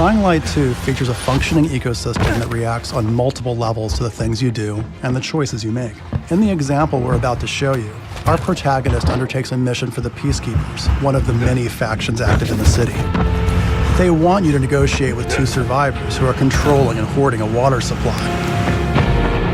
Dying Light 2 features a functioning ecosystem that reacts on multiple levels to the things you do and the choices you make. In the example we're about to show you, our protagonist undertakes a mission for the Peacekeepers, one of the many factions active in the city. They want you to negotiate with two survivors who are controlling and hoarding a water supply.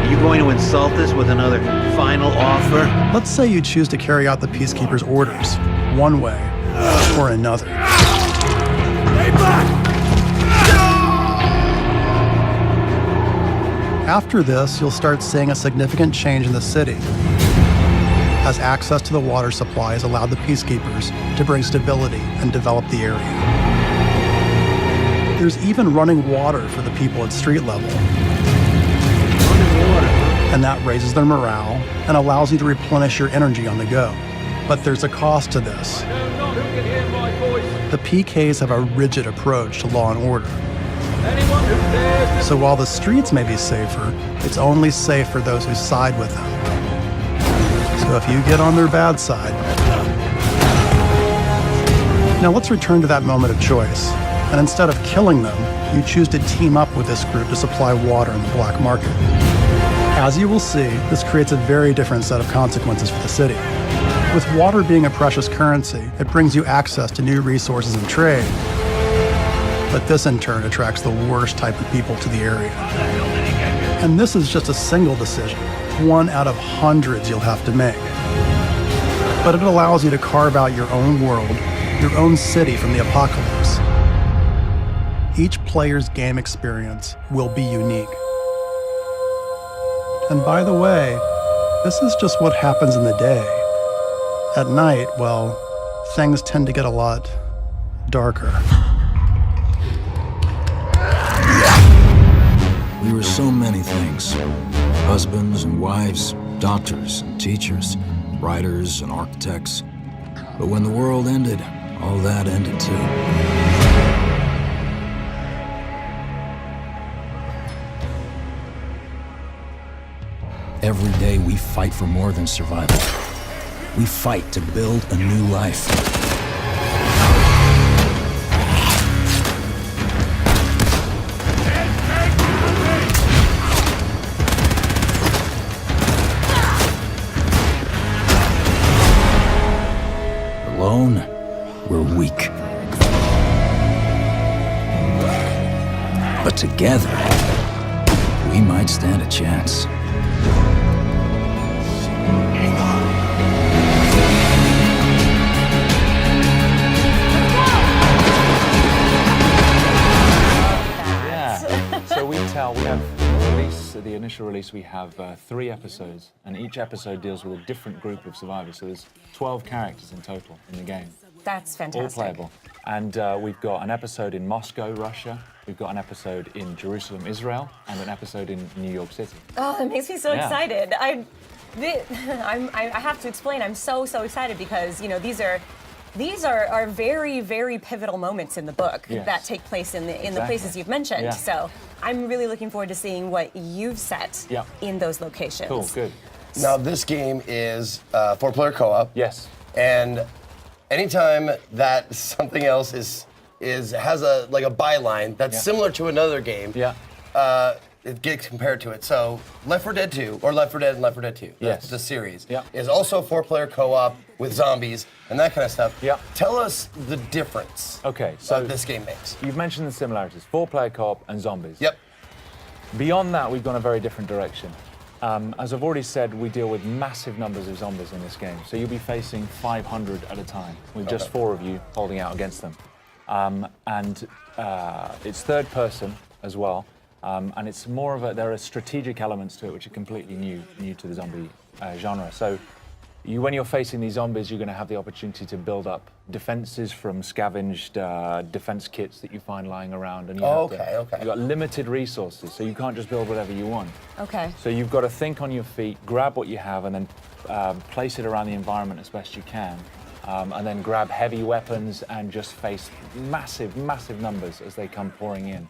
Are you going to insult us with another final offer? Let's say you choose to carry out the Peacekeepers' orders, one way or another. Stay back! After this, you'll start seeing a significant change in the city, as access to the water supply has allowed the Peacekeepers to bring stability and develop the area. There's even running water for the people at street level. And that raises their morale and allows you to replenish your energy on the go. But there's a cost to this. The PKs have a rigid approach to law and order. So while the streets may be safer, it's only safe for those who side with them. So if you get on their bad side. Now let's return to that moment of choice. And instead of killing them, you choose to team up with this group to supply water in the black market. As you will see, this creates a very different set of consequences for the city. With water being a precious currency, it brings you access to new resources and trade. But this in turn attracts the worst type of people to the area. And this is just a single decision, one out of hundreds you'll have to make. But it allows you to carve out your own world, your own city from the apocalypse. Each player's game experience will be unique. And by the way, this is just what happens in the day. At night, well, things tend to get a lot darker. We were so many things. Husbands and wives, doctors and teachers, writers and architects. But when the world ended, all that ended too. Every day we fight for more than survival. We fight to build a new life. Alone, we're weak. But together, we might stand a chance. We have the initial release, we have 3 episodes, and each episode deals with a different group of survivors. So there's 12 characters in total in the game. That's fantastic. All playable. And we've got an episode in Moscow, Russia. We've got an episode in Jerusalem, Israel, and an episode in New York City. Oh, that makes me so excited. I have to explain, I'm so excited because, you know, these are very, very pivotal moments in the book that take place in the places you've mentioned. Yeah. So I'm really looking forward to seeing what you've set in those locations. Cool, good. Now this game is 4-player co-op. Yes. And anytime that something else has a byline that's similar to another game, it gets compared to it. So Left 4 Dead 2, or Left 4 Dead and Left 4 Dead 2, the series, is also 4-player co-op with zombies and that kind of stuff. Yeah. Tell us the difference so this game makes. You've mentioned the similarities, 4-player co-op and zombies. Yep. Beyond that, we've gone a very different direction. As I've already said, we deal with massive numbers of zombies in this game. So you'll be facing 500 at a time, with just 4 of you holding out against them. It's third person as well. And it's more of there are strategic elements to it which are completely new to the zombie genre. So when you're facing these zombies, you're going to have the opportunity to build up defenses from scavenged defense kits that you find lying around. And you've got limited resources, so you can't just build whatever you want. Okay. So you've got to think on your feet, grab what you have, and then place it around the environment as best you can. And then grab heavy weapons and just face massive, massive numbers as they come pouring in.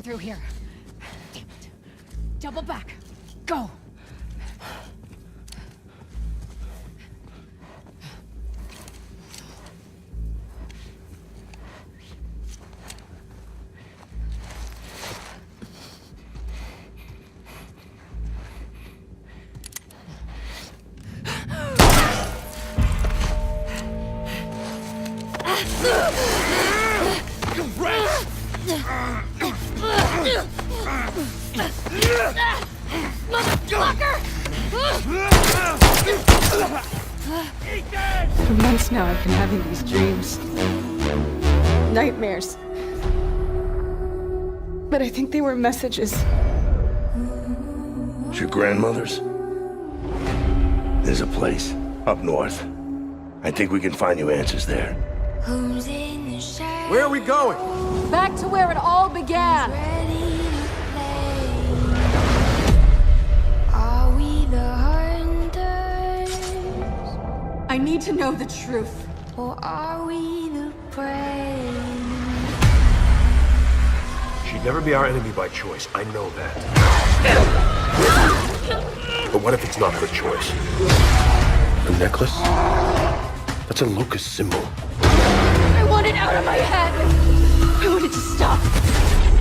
through here. Damn it. Double back. Go. For months now, I've been having these dreams. Nightmares. But I think they were messages. It's your grandmother's? There's a place up north. I think we can find you answers there. Where are we going? Back to where it all began. I need to know the truth. Or are we the prey? She'd never be our enemy by choice. I know that. But what if it's not her choice? The necklace? That's a locust symbol. I want it out of my head. I want it to stop.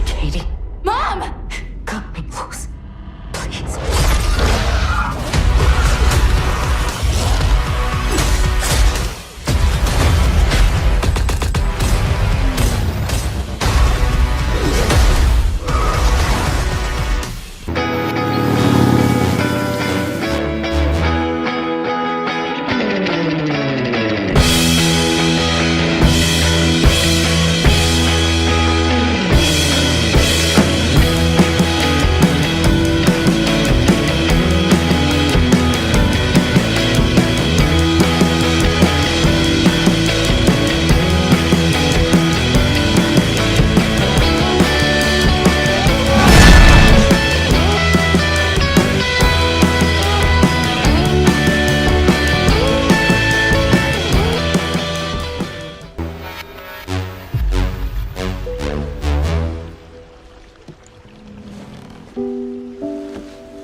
Katie. Mom! Cut me loose. Please.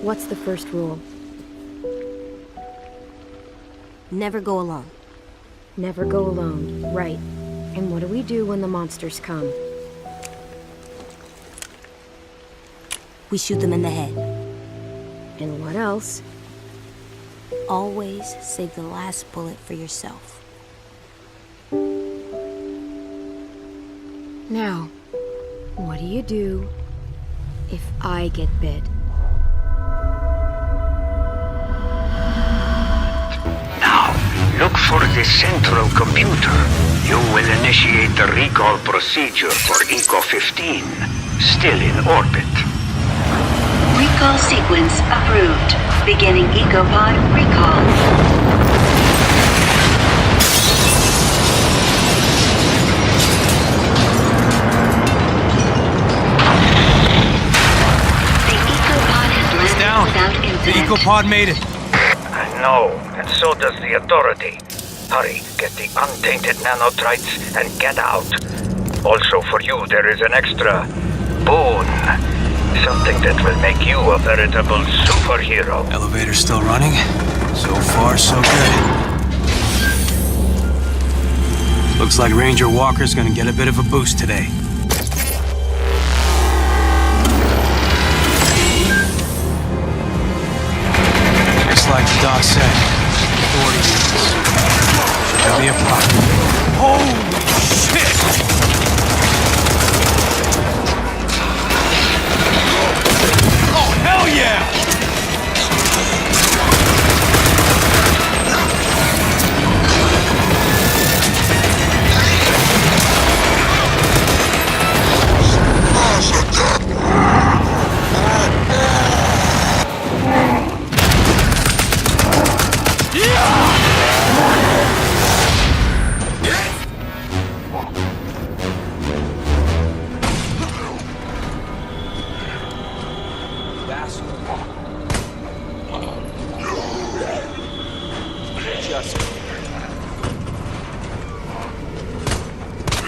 What's the first rule? Never go alone. Never go alone, right. And what do we do when the monsters come? We shoot them in the head. And what else? Always save the last bullet for yourself. Now, what do you do if I get bit? Look for the central computer. You will initiate the recall procedure for Eco-15, still in orbit. Recall sequence approved. Beginning EcoPod recall. The EcoPod has landed without incident. The EcoPod made it. I know, and so does the Authority. Hurry, get the untainted nanotrites and get out. Also for you, there is an extra boon. Something that will make you a veritable superhero. Elevator's still running. So far, so good. Looks like Ranger Walker's gonna get a bit of a boost today. Just like the doc said, authority units. Should be a problem. Holy shit! Oh, hell yeah!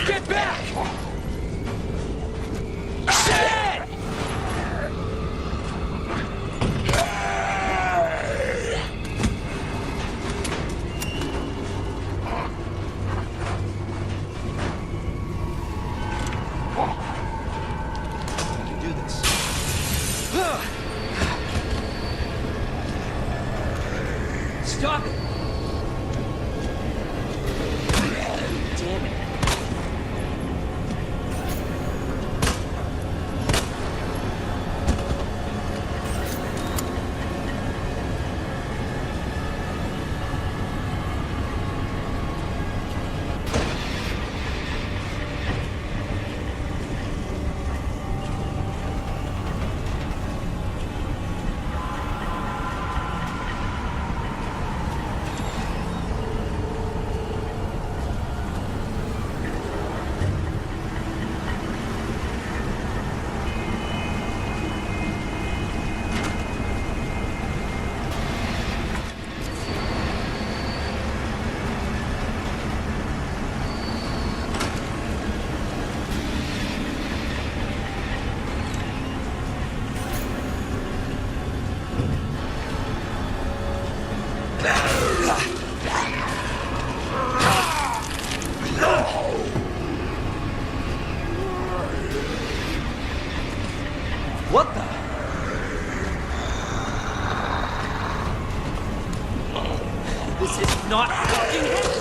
Get back! Shit! Stop it! Damn it. What the? This is not fucking it.